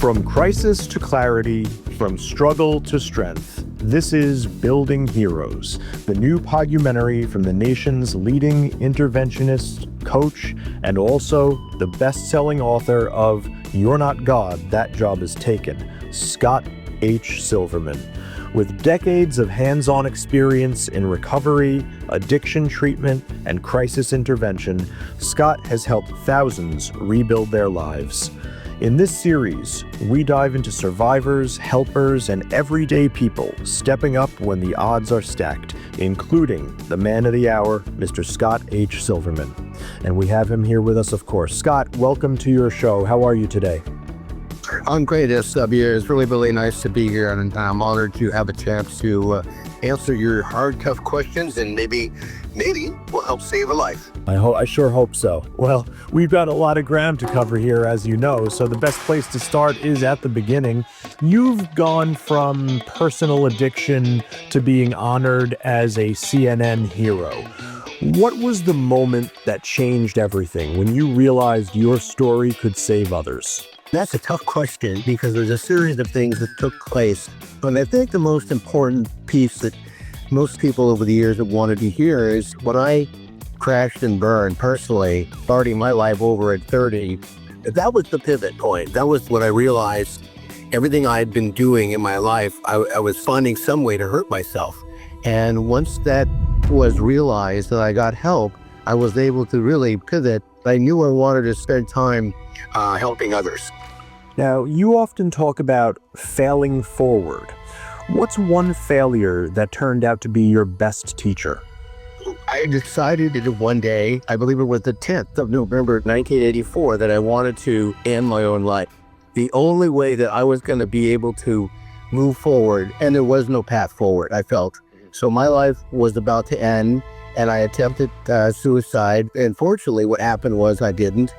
From crisis to clarity, from struggle to strength, this is Building Heroes, the new podumentary from the nation's leading interventionist, coach, and also the best-selling author of You're Not God, That Job Is Taken, Scott H. Silverman. With decades of hands-on experience in recovery, addiction treatment, and crisis intervention, Scott has helped thousands rebuild their lives. In this series, we dive into survivors, helpers, and everyday people stepping up when the odds are stacked, including the man of the hour, Mr. Scott H. Silverman. And we have him here with us, of course. Scott, welcome to your show. How are you today? I'm great, SW. It's really nice to be here, and I'm honored to have a chance to answer your hard, tough questions, and maybe will help save a life. I sure hope so. Well, we've got a lot of ground to cover here, as you know, so the best place to start is at the beginning. You've gone from personal addiction to being honored as a CNN hero. What was the moment that changed everything when you realized your story could save others? That's a tough question because there's a series of things that took place. But I think the most important piece that most people over the years have wanted to hear is when I crashed and burned personally, starting my life over at 30, that was the pivot point. That was when I realized everything I had been doing in my life, I was finding some way to hurt myself. And once that was realized that I got help, I was able to really pivot. I knew I wanted to spend time helping others. Now, you often talk about failing forward. What's one failure that turned out to be your best teacher? I decided that one day, I believe it was the 10th of November, 1984, that I wanted to end my own life. The only way that I was going to be able to move forward, and there was no path forward, I felt. So my life was about to end, and I attempted suicide. And fortunately, what happened was I didn't.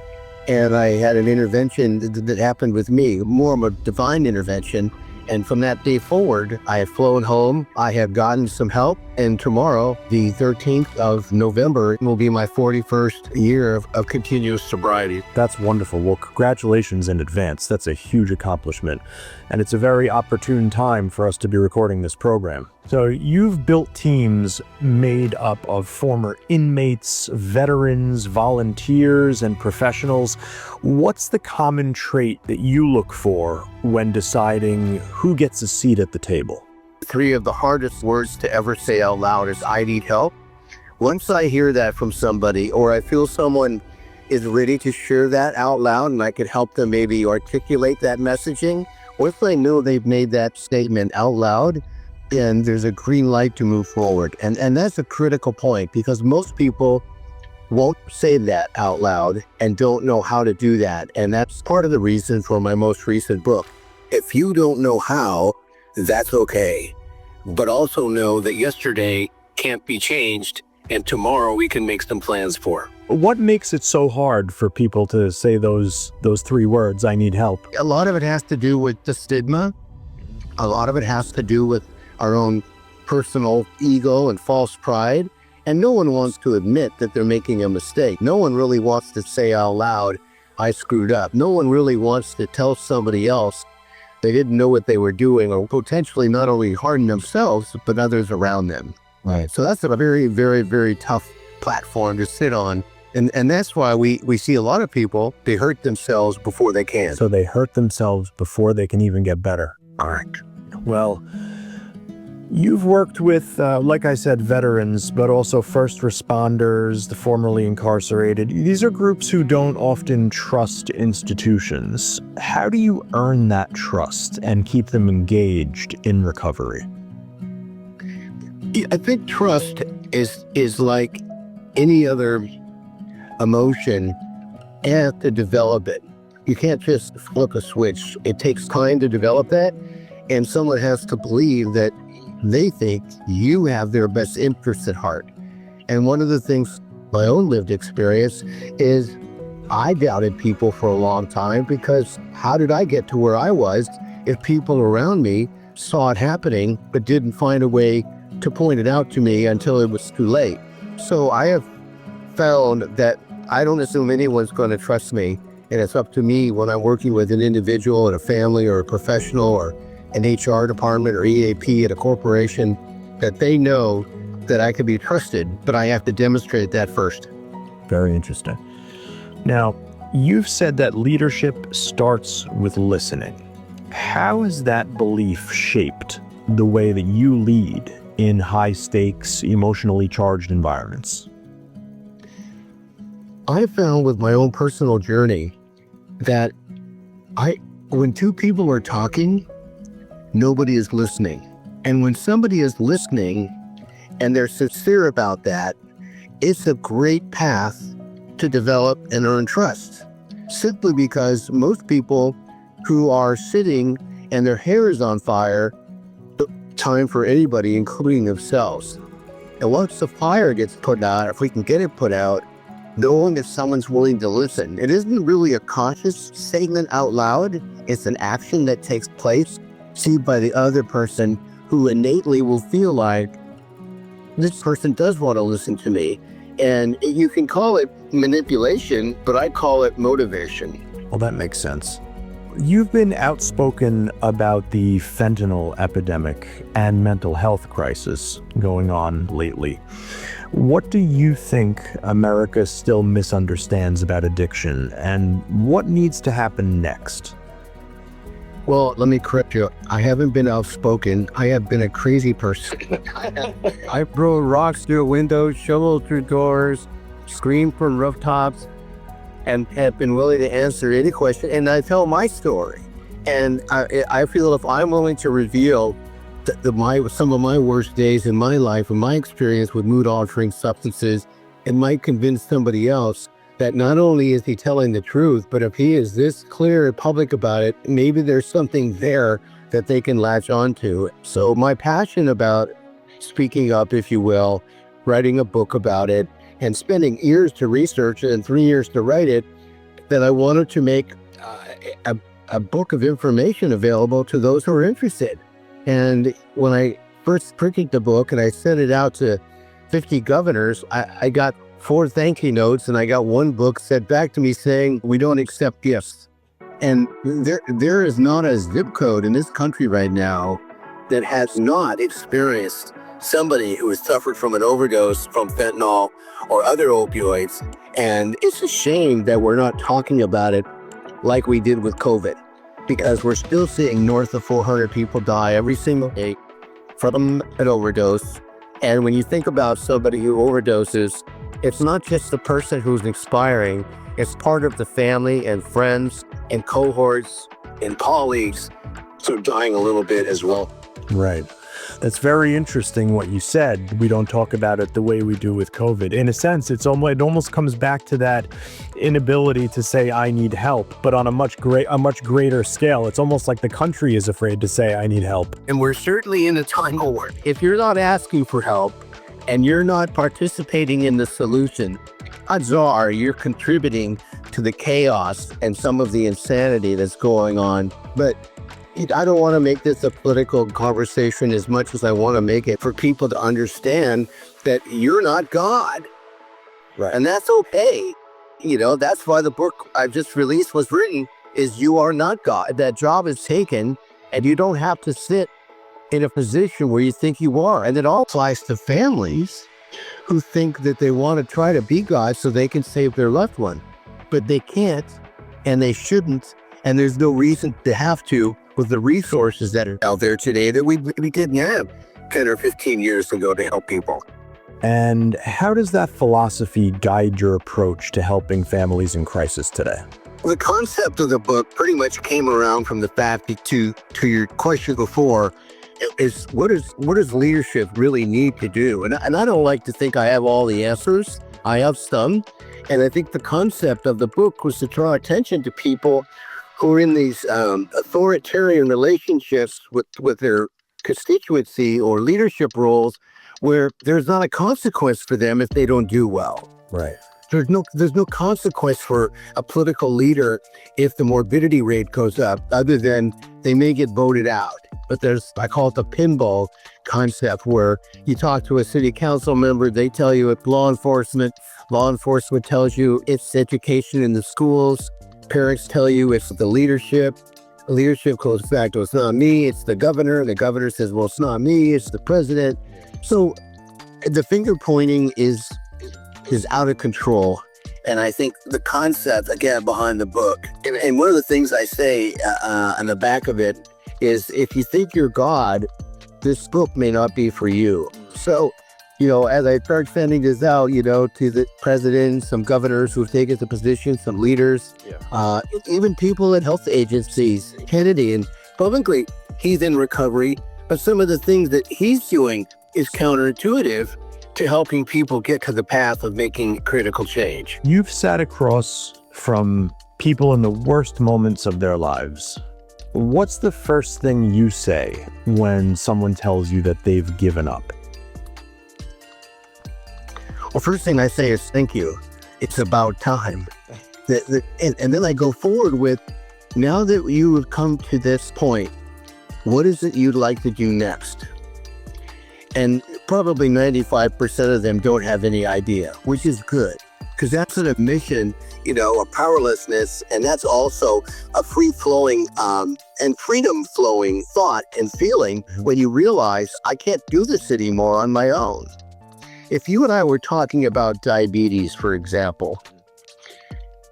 And I had an intervention that happened with me, more of a divine intervention. And from that day forward, I had flown home, I had gotten some help, and tomorrow, the 13th of November, will be my 41st year of continuous sobriety. That's wonderful. Well, congratulations in advance. That's a huge accomplishment. And it's a very opportune time for us to be recording this program. So you've built teams made up of former inmates, veterans, volunteers, and professionals. What's the common trait that you look for when deciding who gets a seat at the table? 3 of the hardest words to ever say out loud is, I need help. Once I hear that from somebody, or I feel someone is ready to share that out loud and I could help them maybe articulate that messaging, once I know they've made that statement out loud, then there's a green light to move forward. And that's a critical point because most people won't say that out loud and don't know how to do that. And that's part of the reason for my most recent book. If you don't know how, that's okay. But also know that yesterday can't be changed and tomorrow we can make some plans for. What makes it so hard for people to say those 3 words, I need help? A lot of it has to do with the stigma. A lot of it has to do with our own personal ego and false pride. And no one wants to admit that they're making a mistake. No one really wants to say out loud, I screwed up. No one really wants to tell somebody else they didn't know what they were doing or potentially not only harden themselves, but others around them. Right. So that's a very tough platform to sit on. And that's why we see a lot of people, they hurt themselves before they can. So they hurt themselves before they can even get better. All right. Well, you've worked with, like I said, veterans, but also first responders, the formerly incarcerated. These are groups who don't often trust institutions. How do you earn that trust and keep them engaged in recovery? I think trust is like any other emotion. You have to develop it. You can't just flip a switch. It takes time to develop that, and someone has to believe that they think you have their best interests at heart. And one of the things, my own lived experience, is I doubted people for a long time because how did I get to where I was if people around me saw it happening but didn't find a way to point it out to me until it was too late? So I have found that I don't assume anyone's going to trust me And it's up to me when I'm working with an individual and a family or a professional or an HR department or EAP at a corporation that they know that I can be trusted, but I have to demonstrate that first. Very interesting. Now, you've said that leadership starts with listening. How has that belief shaped the way that you lead in high-stakes, emotionally charged environments? I found with my own personal journey that when two people are talking, nobody is listening. And when somebody is listening and they're sincere about that, it's a great path to develop and earn trust. Simply because most people who are sitting and their hair is on fire, time for anybody, including themselves. And once the fire gets put out, if we can get it put out, knowing that someone's willing to listen. It isn't really a conscious statement out loud. It's an action that takes place, seen by the other person, who innately will feel like this person does want to listen to me. And you can call it manipulation, but I call it motivation. Well, that makes sense. You've been outspoken about the fentanyl epidemic and mental health crisis going on lately. What do you think America still misunderstands about addiction, and what needs to happen next? Well, let me correct you. I haven't been outspoken. I have been a crazy person. I throw rocks through windows, shovel through doors, scream from rooftops, and have been willing to answer any question. And I tell my story. And I feel if I'm willing to reveal some of my worst days in my life and my experience with mood-altering substances, it might convince somebody else that not only is he telling the truth, but if he is this clear and public about it, maybe there's something there that they can latch onto. So my passion about speaking up, if you will, writing a book about it, and spending years to research it and 3 years to write it, that I wanted to make a book of information available to those who are interested. And when I first printed the book and I sent it out to 50 governors, I got 4 thank you notes, and I got one book sent back to me saying, "We don't accept gifts." And there is not a zip code in this country right now that has not experienced somebody who has suffered from an overdose from fentanyl or other opioids. And it's a shame that we're not talking about it like we did with COVID, because we're still seeing north of 400 people die every single day from an overdose. And when you think about somebody who overdoses, it's not just the person who's expiring, it's part of the family and friends and cohorts and colleagues who are dying a little bit as well. Right. That's very interesting what you said. We don't talk about it the way we do with COVID. In a sense, it almost comes back to that inability to say, I need help, but on a much greater scale. It's almost like the country is afraid to say, I need help. And we're certainly in a time war. If you're not asking for help and you're not participating in the solution, odds are you're contributing to the chaos and some of the insanity that's going on. But I don't want to make this a political conversation as much as I want to make it for people to understand that you're not God. Right. And that's okay. That's why the book I've just released was written, is you are not God. That job is taken, and you don't have to sit in a position where you think you are. And it all applies to families who think that they want to try to be God so they can save their loved one. But they can't, and they shouldn't, and there's no reason to have to, with the resources that are out there today that we didn't have 10 or 15 years ago to help people. And how does that philosophy guide your approach to helping families in crisis today? The concept of the book pretty much came around from the fact that to your question before, is what does leadership really need to do? And I don't like to think I have all the answers. I have some. And I think the concept of the book was to draw attention to people who are in these authoritarian relationships with their constituency or leadership roles, where there's not a consequence for them if they don't do well. Right. There's no consequence for a political leader if the morbidity rate goes up, other than they may get voted out. But I call it the pinball concept, where you talk to a city council member, they tell you it's law enforcement tells you it's education in the schools, Parents tell you it's the leadership. The leadership goes back to, it's not me, it's the governor. The governor says, well, it's not me, it's the president. So the finger pointing is out of control. And I think the concept, again, behind the book, and one of the things I say on the back of it is, if you think you're God, this book may not be for you. So, as I start sending this out, to the president, some governors who've taken the position, some leaders, even people at health agencies, Kennedy, and publicly, he's in recovery, but some of the things that he's doing is counterintuitive to helping people get to the path of making critical change. You've sat across from people in the worst moments of their lives. What's the first thing you say when someone tells you that they've given up? Well, first thing I say is thank you. It's about time. And then I go forward with, now that you have come to this point, what is it you'd like to do next? And probably 95% of them don't have any idea, which is good, because that's an admission, a powerlessness, and that's also a free-flowing and freedom-flowing thought and feeling when you realize, I can't do this anymore on my own. If you and I were talking about diabetes, for example,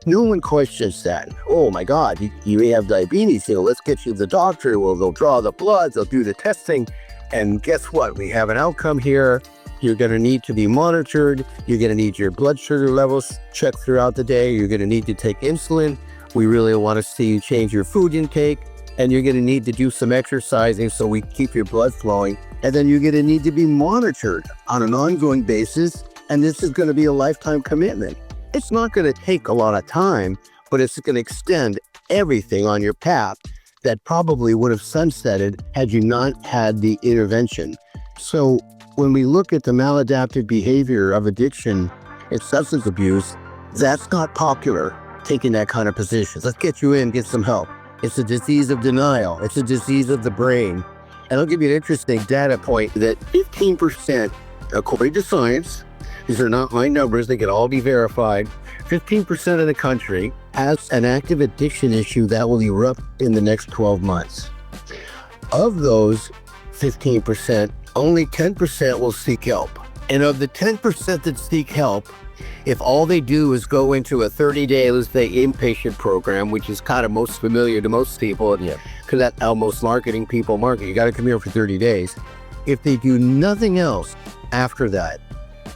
no one questions that. Oh my God, you have diabetes, let's get you to the doctor. Well, they'll draw the blood, they'll do the testing. And guess what? We have an outcome here. You're going to need to be monitored. You're going to need your blood sugar levels checked throughout the day. You're going to need to take insulin. We really want to see you change your food intake. And you're going to need to do some exercising so we keep your blood flowing. And then you're going to need to be monitored on an ongoing basis. And this is going to be a lifetime commitment. It's not going to take a lot of time, but it's going to extend everything on your path that probably would have sunsetted had you not had the intervention. So when we look at the maladaptive behavior of addiction and substance abuse, that's not popular, taking that kind of position. Let's get you in, get some help. It's a disease of denial. It's a disease of the brain. And I'll give you an interesting data point that 15%, according to science, these are not my numbers, they can all be verified, 15% of the country has an active addiction issue that will erupt in the next 12 months. Of those 15%, only 10% will seek help. And of the 10% that seek help, if all they do is go into a 30-day, let's say, inpatient program, which is kind of most familiar to most people, because that's how most marketing people market. You got to come here for 30 days. If they do nothing else after that,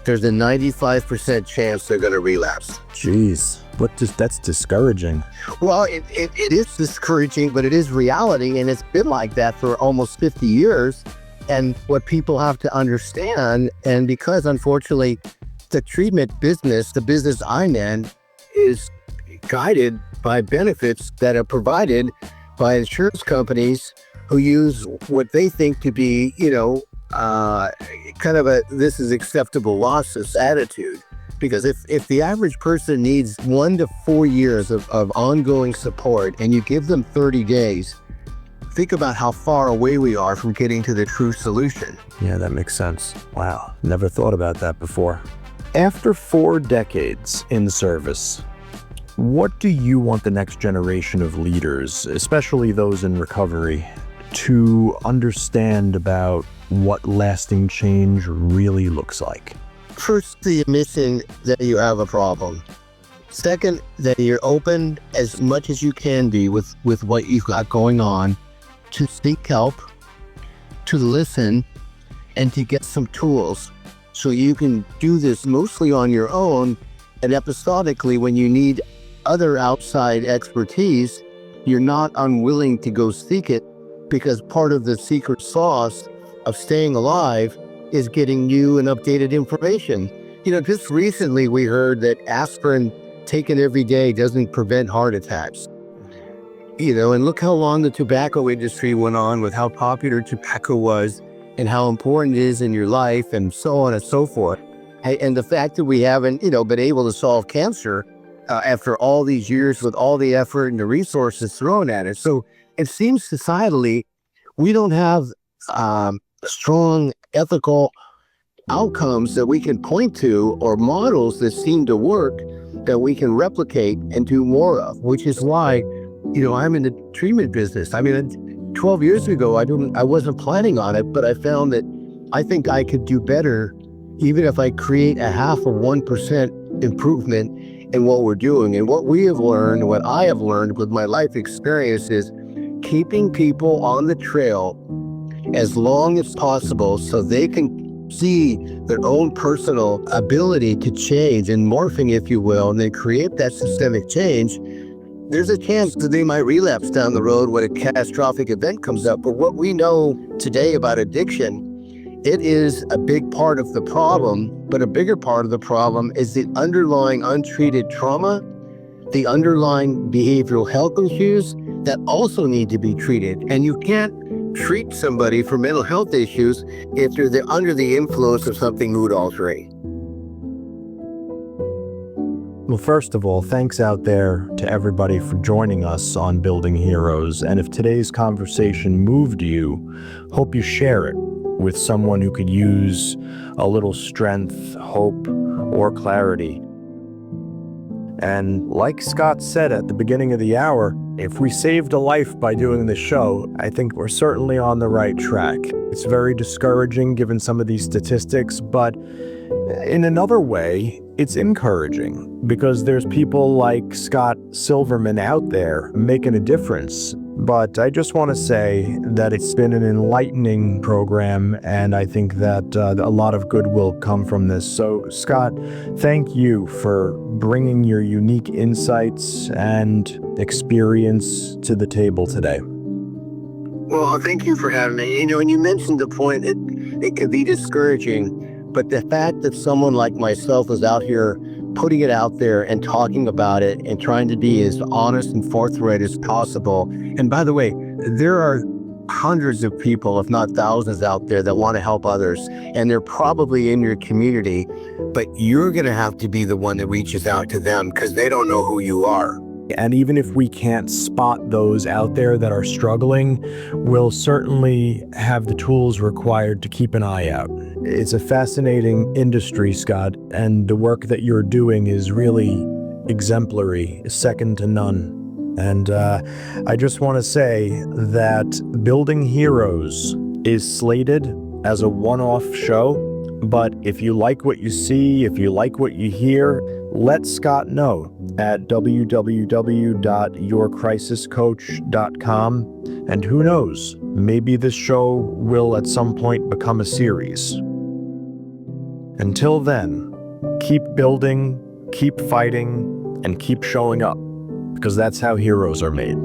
there's a 95% chance they're going to relapse. Jeez, that's discouraging. Well, it is discouraging, but it is reality, and it's been like that for almost 50 years. And what people have to understand, and because unfortunately the treatment business, the business I'm in, is guided by benefits that are provided by insurance companies who use what they think to be, kind of a this is acceptable losses attitude. Because if the average person needs 1 to 4 years of ongoing support and you give them 30 days, think about how far away we are from getting to the true solution. Yeah, that makes sense. Wow, never thought about that before. After 4 decades in service, what do you want the next generation of leaders, especially those in recovery, to understand about what lasting change really looks like? First, the admission that you have a problem. Second, that you're open as much as you can be with what you've got going on, to seek help, to listen, and to get some tools so you can do this mostly on your own, and episodically when you need other outside expertise, you're not unwilling to go seek it, because part of the secret sauce of staying alive is getting new and updated information. Just recently we heard that aspirin taken every day doesn't prevent heart attacks. And look how long the tobacco industry went on with how popular tobacco was and how important it is in your life and so on and so forth. And the fact that we haven't, been able to solve cancer after all these years with all the effort and the resources thrown at it. So it seems societally, we don't have strong ethical outcomes that we can point to or models that seem to work that we can replicate and do more of, which is why, I'm in the treatment business. I mean, 12 years ago, I wasn't planning on it, but I found that I think I could do better even if I create a 0.5% improvement in what we're doing. And what we have learned, what I have learned with my life experience is keeping people on the trail as long as possible so they can see their own personal ability to change and morphing, if you will, and then create that systemic change. There's a chance that they might relapse down the road when a catastrophic event comes up. But what we know today about addiction, it is a big part of the problem, but a bigger part of the problem is the underlying untreated trauma, the underlying behavioral health issues that also need to be treated. And you can't treat somebody for mental health issues if they're under the influence of something mood altering. Well, first of all, thanks out there to everybody for joining us on Building Heroes. And if today's conversation moved you, hope you share it with someone who could use a little strength, hope, or clarity. And like Scott said at the beginning of the hour, if we saved a life by doing this show, I think we're certainly on the right track. It's very discouraging given some of these statistics, but in another way, it's encouraging because there's people like Scott Silverman out there making a difference. But I just want to say that it's been an enlightening program, and I think that a lot of good will come from this. So, Scott, thank you for bringing your unique insights and experience to the table today. Well, thank you for having me. And you mentioned the point that it could be discouraging, but the fact that someone like myself is out here putting it out there and talking about it and trying to be as honest and forthright as possible. And by the way, there are hundreds of people, if not thousands out there that want to help others, and they're probably in your community, but you're going to have to be the one that reaches out to them because they don't know who you are. And even if we can't spot those out there that are struggling, we'll certainly have the tools required to keep an eye out. It's a fascinating industry, Scott, and the work that you're doing is really exemplary, second to none. And I just want to say that Building Heroes is slated as a one-off show, but if you like what you see, if you like what you hear, let Scott know at www.yourcrisiscoach.com. And who knows, maybe this show will at some point become a series. Until then, keep building, keep fighting, and keep showing up, because that's how heroes are made.